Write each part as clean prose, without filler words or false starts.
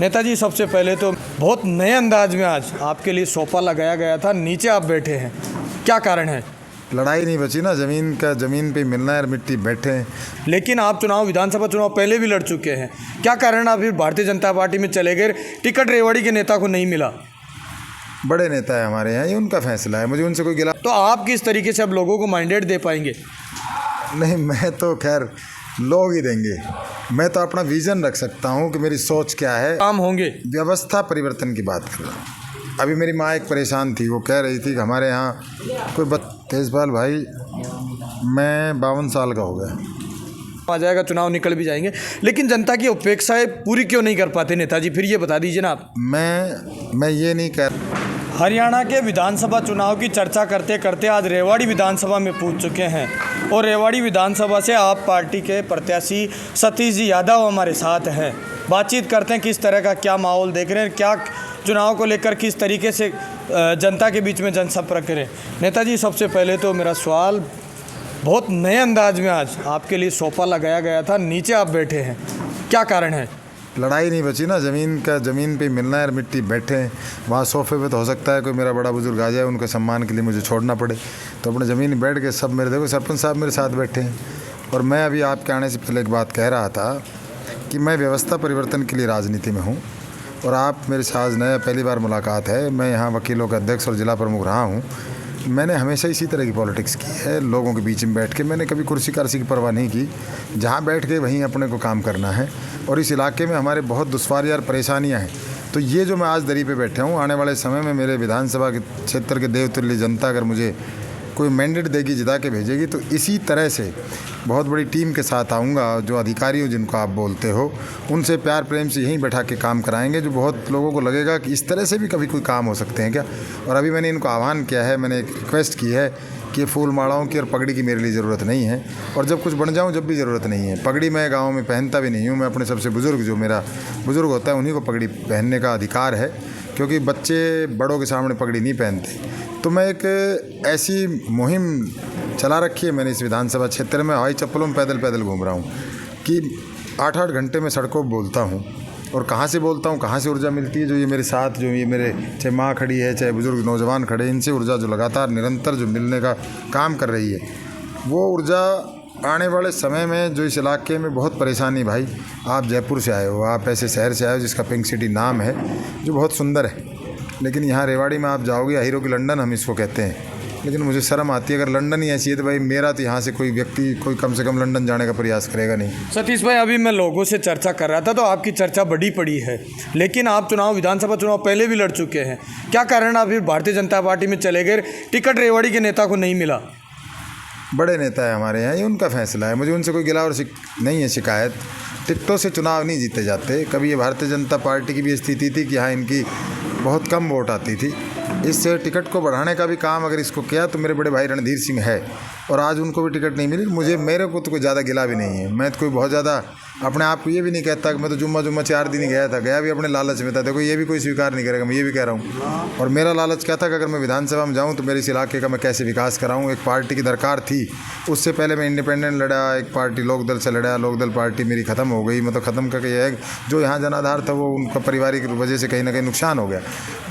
नेताजी, सबसे पहले तो बहुत नए अंदाज में आज आपके लिए सोफा लगाया गया था, नीचे आप बैठे हैं, क्या कारण है? लड़ाई नहीं बची ना, ज़मीन पे मिलना है और मिट्टी बैठे हैं। लेकिन आप विधानसभा चुनाव पहले भी लड़ चुके हैं, क्या कारण आप फिर भारतीय जनता पार्टी में चले गए? टिकट रेवाड़ी के नेता को नहीं मिला। बड़े नेता है हमारे यहाँ, ये उनका फैसला है, मुझे उनसे कोई गिला। तो आप किस तरीके से अब लोगों को माइंडेड दे पाएंगे? नहीं, मैं तो खैर लोग ही देंगे। मैं तो अपना विज़न रख सकता हूँ कि मेरी सोच क्या है। काम होंगे। व्यवस्था परिवर्तन की बात कर रहा हूँ। अभी मेरी माँ एक परेशान थी, वो कह रही थी कि हमारे यहाँ कोई तेजपाल भाई, मैं 52 साल का हो गया। आ जाएगा, चुनाव निकल भी जाएंगे, लेकिन जनता की अपेक्षाएं पूरी क्यों नहीं कर पाते नेताजी? फिर ये बता दीजिए ना आप। मैं ये नहीं कह। हरियाणा के विधानसभा चुनाव की चर्चा करते करते आज रेवाड़ी विधानसभा में पहुंच चुके हैं और रेवाड़ी विधानसभा से आप पार्टी के प्रत्याशी सतीश जी यादव हमारे साथ हैं। बातचीत करते हैं किस तरह का क्या माहौल देख रहे हैं, क्या चुनाव को लेकर किस तरीके से जनता के बीच में जनसंपर्क करें। नेताजी, सबसे पहले तो मेरा सवाल, बहुत नए अंदाज में आज आपके लिए सोफा लगाया गया था, नीचे आप बैठे हैं, क्या कारण है? लड़ाई नहीं बची ना, ज़मीन पे मिलना है और मिट्टी बैठे हैं। वहाँ सोफे पे तो हो सकता है कोई मेरा बड़ा बुजुर्ग आ जाए, उनके सम्मान के लिए मुझे छोड़ना पड़े, तो अपने ज़मीन बैठ के सब मेरे, देखो सरपंच साहब मेरे साथ बैठे हैं। और मैं अभी आपके आने से पहले एक बात कह रहा था कि मैं व्यवस्था परिवर्तन के लिए राजनीति में हूँ और आप मेरे साथ नया पहली बार मुलाकात है। मैं यहाँ वकीलों का अध्यक्ष और ज़िला प्रमुख रहा हूँ। मैंने हमेशा इसी तरह की पॉलिटिक्स की है, लोगों के बीच में बैठ के। मैंने कभी कुर्सी कारसी की परवाह नहीं की, जहाँ बैठ के वहीं अपने को काम करना है। और इस इलाके में हमारे बहुत दुश्वारियाँ और परेशानियाँ हैं। तो ये जो मैं आज दरी पे बैठा हूँ, आने वाले समय में मेरे विधानसभा के क्षेत्र के देवतुल्य जनता अगर मुझे कोई मैंडेट देगी, जिता के भेजेगी, तो इसी तरह से बहुत बड़ी टीम के साथ आऊँगा। जो अधिकारी हो जिनको आप बोलते हो, उनसे प्यार प्रेम से यहीं बैठा के काम कराएंगे, जो बहुत लोगों को लगेगा कि इस तरह से भी कभी कोई काम हो सकते हैं क्या। और अभी मैंने इनको आह्वान किया है, मैंने एक रिक्वेस्ट की है कि फूल मालाओं की और पगड़ी की मेरे लिए ज़रूरत नहीं है, और जब कुछ बन जाऊँ जब भी ज़रूरत नहीं है। पगड़ी मैं गाँव में पहनता भी नहीं हूँ। मैं अपने सबसे बुज़ुर्ग, जो मेरा बुज़ुर्ग होता है, उन्हीं को पगड़ी पहनने का अधिकार है, क्योंकि बच्चे बड़ों के सामने पगड़ी नहीं पहनते। तो मैं एक ऐसी मुहिम चला रखी है मैंने इस विधानसभा क्षेत्र में, हवाई चप्पलों में पैदल घूम रहा हूँ कि 8-8 घंटे में सड़कों पर बोलता हूँ। और कहाँ से बोलता हूँ, कहाँ से ऊर्जा मिलती है, जो ये मेरे साथ, जो ये मेरे चाहे माँ खड़ी है, चाहे बुज़ुर्ग नौजवान खड़े, इनसे ऊर्जा जो लगातार निरंतर जो मिलने का काम कर रही है, वो ऊर्जा आने वाले समय में जो इस इलाके में बहुत परेशानी। भाई, आप जयपुर से आए हो, आप ऐसे शहर से आए हो जिसका पिंक सिटी नाम है, जो बहुत सुंदर है, लेकिन यहाँ रेवाड़ी में आप जाओगे, हीरो की लंदन हम इसको कहते हैं। लेकिन मुझे शर्म आती है, अगर लंदन ही ऐसी है तो भाई मेरा तो यहाँ से कोई व्यक्ति कोई कम से कम लंदन जाने का प्रयास करेगा नहीं। सतीश भाई, अभी मैं लोगों से चर्चा कर रहा था तो आपकी चर्चा बड़ी पड़ी है, लेकिन आप विधानसभा चुनाव पहले भी लड़ चुके हैं, क्या कारण आप फिर भारतीय जनता पार्टी में चले गए? टिकट रेवाड़ी के नेता को नहीं मिला। बड़े नेता है हमारे यहाँ, ये उनका फैसला है, मुझे उनसे कोई गिला और नहीं है शिकायत। टिकटों से चुनाव नहीं जीते जाते। कभी ये भारतीय जनता पार्टी की भी स्थिति थी कि हाँ, इनकी बहुत कम वोट आती थी। इस टिकट को बढ़ाने का भी काम अगर इसको किया तो मेरे बड़े भाई रणधीर सिंह है, और आज उनको भी टिकट नहीं मिली। मेरे को तो कोई ज़्यादा गिला भी नहीं है। मैं तो कोई बहुत ज़्यादा अपने आप को ये भी नहीं कहता कि मैं तो जुम्मा 4 दिन ही गया भी अपने लालच में था। देखो, ये भी कोई स्वीकार नहीं करेगा, मैं ये भी कह रहा हूँ। और मेरा लालच क्या था कि अगर मैं विधानसभा में जाऊँ तो मेरे इस इलाके का मैं कैसे विकास कराऊँ। एक पार्टी की दरकार थी, उससे पहले मैं इंडिपेंडेंट लड़ा, एक पार्टी लोकदल से लड़ा, लोकदल पार्टी मेरी ख़त्म हो गई। मतलब ख़त्म करके ये है, जो यहाँ जनाधार था वो उनका पारिवारिक वजह से कहीं ना कहीं नुकसान हो गया,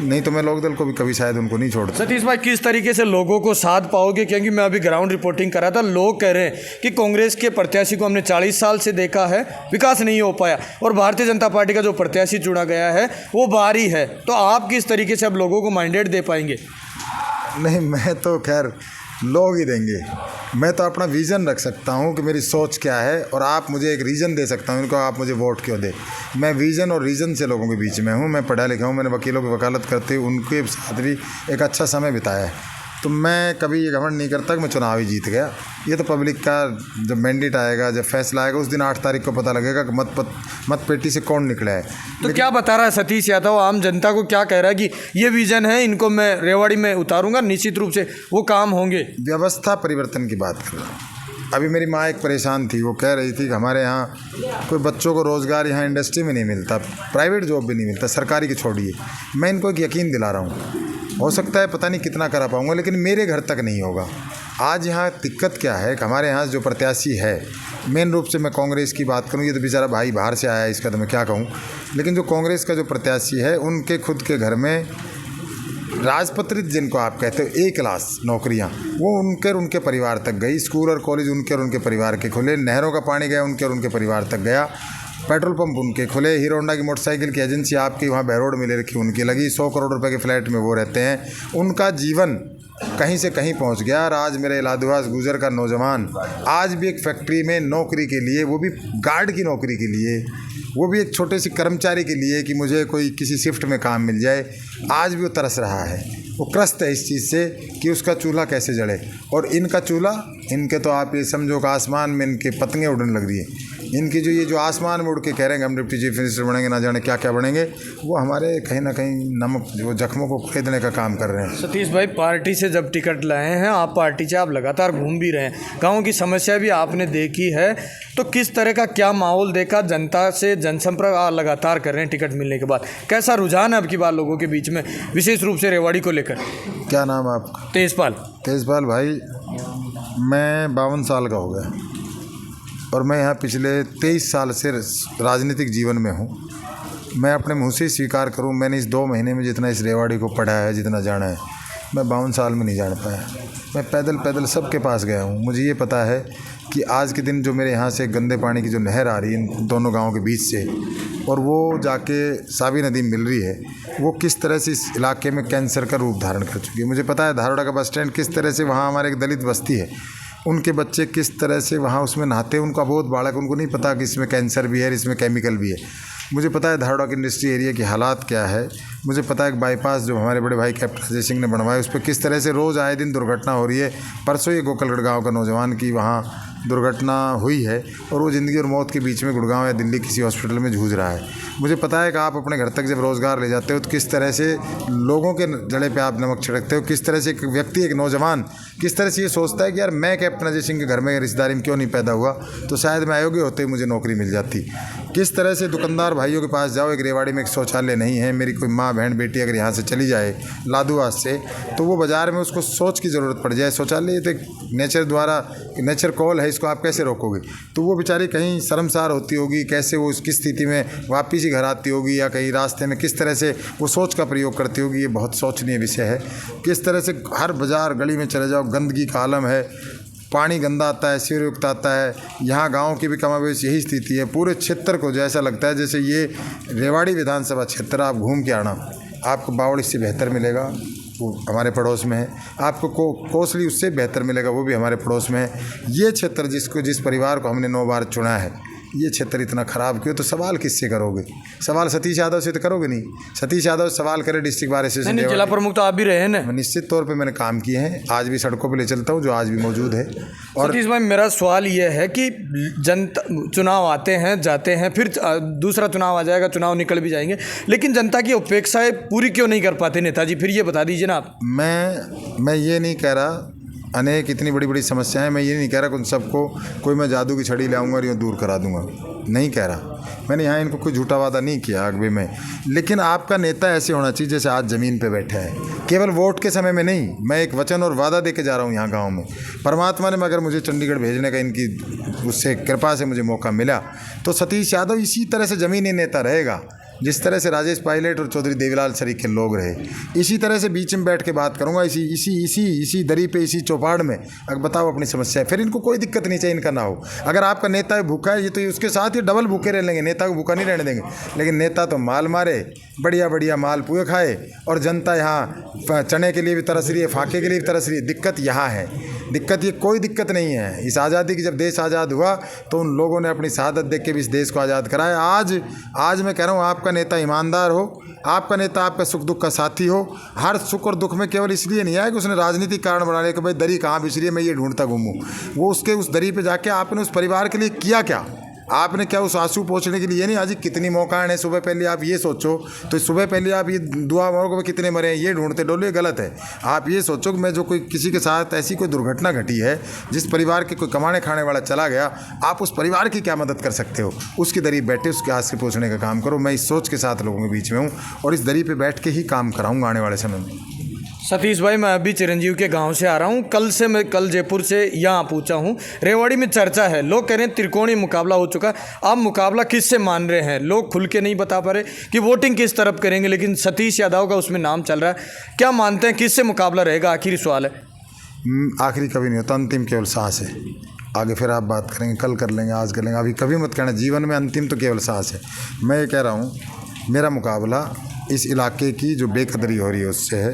नहीं तो मैं लोकदल को भी कभी शायद उनको नहीं छोड़ता। सतीश भाई, किस तरीके से लोगों को साथ पाओगे? क्योंकि मैं अभी ग्राउंड रिपोर्टिंग कर रहा था, लोग कह रहे हैं कि कांग्रेस के प्रत्याशी को हमने 40 साल से देखा है, विकास नहीं हो पाया, और भारतीय जनता पार्टी का जो प्रत्याशी चुना गया है वो बाहरी है, तो आप किस तरीके से अब लोगों को माइंडेड दे पाएंगे? नहीं, मैं तो खैर लोग ही देंगे। मैं तो अपना विज़न रख सकता हूँ कि मेरी सोच क्या है, और आप मुझे एक रीज़न दे सकता हूँ, इनको आप मुझे वोट क्यों दे। मैं विज़न और रीज़न से लोगों के बीच में हूँ। मैं पढ़ा लिखा हूँ, मैंने वकीलों की वकालत करते हुए उनके साथ भी एक अच्छा समय बिताया है। तो मैं कभी ये घमंड नहीं करता कि मैं चुनाव ही जीत गया। ये तो पब्लिक का जब मैंडेट आएगा, जब फैसला आएगा, उस दिन 8 तारीख को पता लगेगा कि मत पेटी से कौन निकला है। तो क्या बता रहा है सतीश यादव, आम जनता को क्या कह रहा है कि ये विजन है, इनको मैं रेवाड़ी में उतारूंगा, निश्चित रूप से वो काम होंगे? व्यवस्था परिवर्तन की बात कर रहा हूँ। अभी मेरी माँ एक परेशान थी, वो कह रही थी कि हमारे यहाँ कोई बच्चों को रोज़गार यहाँ इंडस्ट्री में नहीं मिलता, प्राइवेट जॉब भी नहीं मिलता, सरकारी की छोड़िए। मैं इनको एक यकीन दिला रहा हूँ, हो सकता है पता नहीं कितना करा पाऊँगा, लेकिन मेरे घर तक नहीं होगा। आज यहाँ दिक्कत क्या है कि हमारे यहाँ जो प्रत्याशी है, मेन रूप से मैं कांग्रेस की बात करूँ, ये तो बेचारा भाई बाहर से आया है, इसका तो मैं क्या कहूँ, लेकिन जो कांग्रेस का जो प्रत्याशी है उनके खुद के घर में राजपत्रित जिनको आप कहते हो ए क्लास नौकरियां, वो उनके परिवार तक गई। स्कूल और कॉलेज उनके और उनके परिवार के खुले, नहरों का पानी गया उनके और उनके परिवार तक गया, पेट्रोल पंप उनके खुले, हीरो होंडा की मोटरसाइकिल की एजेंसी आपकी वहाँ बहरोड में ले रखी उनकी लगी, 100 करोड़ रुपए के फ्लैट में वो रहते हैं, उनका जीवन कहीं से कहीं पहुंच गया। और आज मेरे इलाहाबाद गुजर का नौजवान आज भी एक फैक्ट्री में नौकरी के लिए, वो भी गार्ड की नौकरी के लिए, वो भी एक छोटे से कर्मचारी के लिए कि मुझे कोई किसी शिफ्ट में काम मिल जाए, आज भी वो तरस रहा है, वो त्रस्त है इस चीज़ से कि उसका चूल्हा कैसे जले। और इनका चूल्हा, इनके तो आप ये समझो कि आसमान में इनके पतंगें उड़ने लग रही है। इनकी जो आसमान में उड़ के कह रहे हैं हम डिप्टी चीफ मिनिस्टर बनेंगे, ना जाने क्या क्या बनेंगे, वो हमारे कहीं ना कहीं नमक जो जख्मों को खरीदने का काम कर रहे हैं। सतीश भाई, पार्टी से जब टिकट लाए हैं आप, पार्टी से आप लगातार घूम भी रहे हैं, गाँव की समस्या भी आपने देखी है, तो किस तरह का क्या माहौल देखा? जनता से जनसंपर्क आप लगातार कर रहे हैं टिकट मिलने के बाद, कैसा रुझान है अब की बार लोगों के बीच में, विशेष रूप से रेवाड़ी को लेकर? क्या नाम है आपका? तेजपाल। तेजपाल भाई, मैं 52 साल का हो गया और मैं यहाँ पिछले 23 साल से राजनीतिक जीवन में हूँ। मैं अपने मुँह से स्वीकार करूँ, मैंने इस 2 महीने में जितना इस रेवाड़ी को पढ़ा है, जितना जाना है, मैं 52 साल में नहीं जान पाया। मैं पैदल पैदल सबके पास गया हूँ। मुझे ये पता है कि आज के दिन जो मेरे यहाँ से गंदे पानी की जो नहर आ रही है इन दोनों गाँवों के बीच से, और वो जाके सावी नदी मिल रही है, वो किस तरह से इस इलाके में कैंसर का रूप धारण कर चुकी है। मुझे पता है धारोड़ा का बस स्टैंड किस तरह से, वहाँ हमारे एक दलित बस्ती है, उनके बच्चे किस तरह से वहाँ उसमें नहाते हैं, उनका बहुत बालक, उनको नहीं पता कि इसमें कैंसर भी है, इसमें केमिकल भी है। मुझे पता है धारोड़ा के इंडस्ट्री एरिया की हालात क्या है। मुझे पता है कि बाईपास जो हमारे बड़े भाई कैप्टन अजय सिंह ने बनवाया, उस पर किस तरह से रोज़ आए दिन दुर्घटना हो रही है। परसों ये गोकलगढ़ गाँव का नौजवान की वहाँ दुर्घटना हुई है और वो ज़िंदगी और मौत के बीच में गुड़गांव या दिल्ली किसी हॉस्पिटल में जूझ रहा है। मुझे पता है कि आप अपने घर तक जब रोज़गार ले जाते हो तो किस तरह से लोगों के जड़े पे आप नमक छिड़कते हो, किस तरह से एक व्यक्ति, एक नौजवान किस तरह से ये सोचता है कि यार मैं कैप्टन अजय सिंह के घर में रिश्तेदारी में क्यों नहीं पैदा हुआ, तो शायद मैं अयोग्य होते ही मुझे नौकरी मिल जाती। किस तरह से दुकानदार भाइयों के पास जाओ, एक रेवाड़ी में एक शौचालय नहीं है, मेरी कोई माँ बहन बेटी अगर यहाँ से चली जाए लादूआस से, तो वो बाज़ार में उसको सोच की ज़रूरत पड़ जाए। शौचालय तो नेचर द्वारा, नेचर कॉल है, इसको आप कैसे रोकोगे? तो वो बेचारी कहीं शर्मसार होती होगी, कैसे वो उसकी स्थिति में वापस ही घर आती होगी, या कहीं रास्ते में किस तरह से वो सोच का प्रयोग करती होगी। ये बहुत सोचनीय विषय है। किस तरह से हर बाज़ार गली में चले जाओ गंदगी का आलम है, पानी गंदा आता है, सीवर युक्त आता है। यहाँ गांव की भी कमाबेश यही स्थिति है। पूरे क्षेत्र को जैसा लगता है जैसे ये रेवाड़ी विधानसभा क्षेत्र, आप घूम के आना, आपको बावड़ी से बेहतर मिलेगा, वो हमारे पड़ोस में है। आपको कोसली उससे बेहतर मिलेगा, वो भी हमारे पड़ोस में है। ये क्षेत्र जिस परिवार को हमने 9 बार चुना है, ये क्षेत्र इतना ख़राब क्यों? तो सवाल किससे करोगे? सवाल सतीश यादव से तो करोगे नहीं। सतीश यादव सवाल करे डिस्ट्रिक्ट बार एसोसिएशन, जिला प्रमुख तो आप भी रहे हैं ना। निश्चित तौर पे मैंने काम किए हैं, आज भी सड़कों पे ले चलता हूँ, जो आज भी मौजूद है। और सतीश भाई, मेरा सवाल ये है कि जनता, चुनाव आते हैं जाते हैं, फिर दूसरा चुनाव आ जाएगा, चुनाव निकल भी जाएंगे, लेकिन जनता की अपेक्षाएं पूरी क्यों नहीं कर पाते नेताजी? फिर ये बता दीजिए ना आप। मैं ये नहीं कह रहा, अनेक इतनी बड़ी बड़ी समस्याएं, मैं ये नहीं कह रहा कि उन सबको कोई मैं जादू की छड़ी लाऊंगा और यूँ दूर करा दूंगा, नहीं कह रहा। मैंने यहाँ इनको कोई झूठा वादा नहीं किया आगे में, लेकिन आपका नेता ऐसे होना चाहिए जैसे आज ज़मीन पे बैठा है, केवल वोट के समय में नहीं। मैं एक वचन और वादा दे के जा रहा हूँ यहाँ गाँव में। परमात्मा ने अगर मुझे चंडीगढ़ भेजने का, इनकी उससे कृपा से मुझे मौका मिला, तो सतीश यादव इसी तरह से ज़मीनी नेता रहेगा जिस तरह से राजेश पायलट और चौधरी देवीलाल शरीफ के लोग रहे। इसी तरह से बीच में बैठ के बात करूंगा, इसी दरी पे, इसी चौपाड़ में। अगर बताओ अपनी समस्या, फिर इनको कोई दिक्कत नहीं चाहिए इनका ना हो। अगर आपका नेता भूखा है, ये तो उसके साथ ही डबल भूखे रह लेंगे, नेता को भूखा नहीं रहने देंगे। लेकिन नेता तो माल मारे, बढ़िया बढ़िया माल पुए खाए, और जनता यहाँ चने के लिए भी तरस रही है, फाके के लिए भी तरस रही है। दिक्कत यहाँ है, दिक्कत ये कोई दिक्कत नहीं है। इस आज़ादी की जब देश आज़ाद हुआ तो उन लोगों ने अपनी शहादत देख के भी इस देश को आज़ाद कराया। आज मैं कह रहा हूँ, आपका नेता ईमानदार हो, आपका नेता आपका सुख दुख का साथी हो, हर सुख और दुख में केवल इसलिए नहीं आया कि उसने राजनीतिक कारण बना लिया कि भाई दरी कहाँ बिछ रही है, मैं ये ढूंढता घूमूँ। वो उसके उस दरी पे जाके आपने उस परिवार के लिए किया क्या? आपने क्या उस आंसू पोंछने के लिए? ये नहीं आज कितनी मौका है, सुबह पहले आप ये सोचो, तो सुबह पहले आप ये दुआ मांगो कि कितने मरे हैं, ये ढूंढते डोलो, ये गलत है। आप ये सोचो कि मैं जो कोई किसी के साथ ऐसी कोई दुर्घटना घटी है, जिस परिवार के कोई कमाने खाने वाला चला गया, आप उस परिवार की क्या मदद कर सकते हो? उसकी दरी बैठे उसके हाथ से पोंछने का काम करो। मैं इस सोच के साथ लोगों के बीच में हूँ और इस दरी पर बैठ के ही काम कराऊँगा आने वाले समय में। सतीश भाई, मैं अभी चिरंजीव के गांव से आ रहा हूं। कल जयपुर से यहाँ पहुंचा हूं। रेवाड़ी में चर्चा है, लोग कह रहे हैं त्रिकोणीय मुकाबला हो चुका। आप मुकाबला किससे मान रहे हैं? लोग खुल के नहीं बता पा रहे कि वोटिंग किस तरफ करेंगे, लेकिन सतीश यादव का उसमें नाम चल रहा है। क्या मानते हैं, किससे मुकाबला रहेगा? आखिरी सवाल है। आखिरी कभी नहीं होता, अंतिम केवल सांस है। आगे फिर आप बात करेंगे, कल कर लेंगे, आज कर लेंगे, अभी कभी मत कहना। जीवन में अंतिम तो केवल सांस है। मैं ये कह रहा हूँ, मेरा मुकाबला इस इलाके की जो बेकदरी हो रही है उससे है,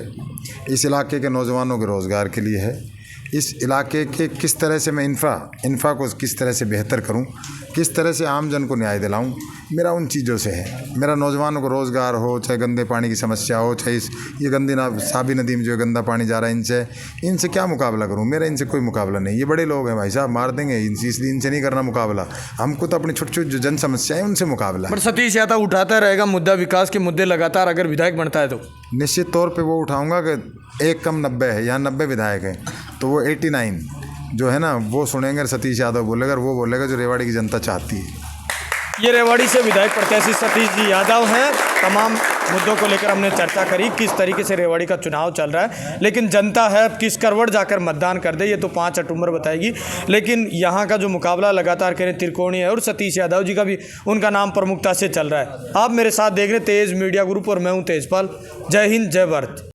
इस इलाके के नौजवानों के रोज़गार के लिए है, इस इलाके के किस तरह से मैं इंफ्रा को किस तरह से बेहतर करूं, किस तरह से आम जन को न्याय दिलाऊं, मेरा उन चीज़ों से है। मेरा नौजवानों को रोज़गार हो, चाहे गंदे पानी की समस्या हो, चाहे ये गंदी साबी नदी में जो गंदा पानी जा रहा है, इनसे क्या मुकाबला करूं? मेरा इनसे कोई मुकाबला नहीं। ये बड़े लोग हैं भाई साहब, मार देंगे इनसे, इसलिए इनसे नहीं करना मुकाबला। हमको तो अपनी छोटी छोटी जो जन समस्याएं उनसे मुकाबला है। पर सतीश यादव उठाता रहेगा मुद्दा, विकास के मुद्दे लगातार, अगर विधायक बनता है तो निश्चित तौर पे वो उठाऊंगा कि 1 कम 90 है, यहाँ 90 विधायक हैं, तो वो 89 जो है ना वो सुनेंगे। सतीश यादव बोलेगा, वो बोलेगा जो रेवाड़ी की जनता चाहती है। ये रेवाड़ी से विधायक प्रत्याशी सतीश जी यादव हैं। तमाम मुद्दों को लेकर हमने चर्चा करी, किस तरीके से रेवाड़ी का चुनाव चल रहा है, लेकिन जनता है किस करवट जाकर मतदान कर दे ये तो 5 अक्टूबर बताएगी। लेकिन यहाँ का जो मुकाबला लगातार कह रहे त्रिकोणीय है, और सतीश यादव जी का भी उनका नाम प्रमुखता से चल रहा है। आप मेरे साथ देख रहे तेज मीडिया ग्रुप और मैं हूँ तेजपाल। जय हिंद, जय भारत।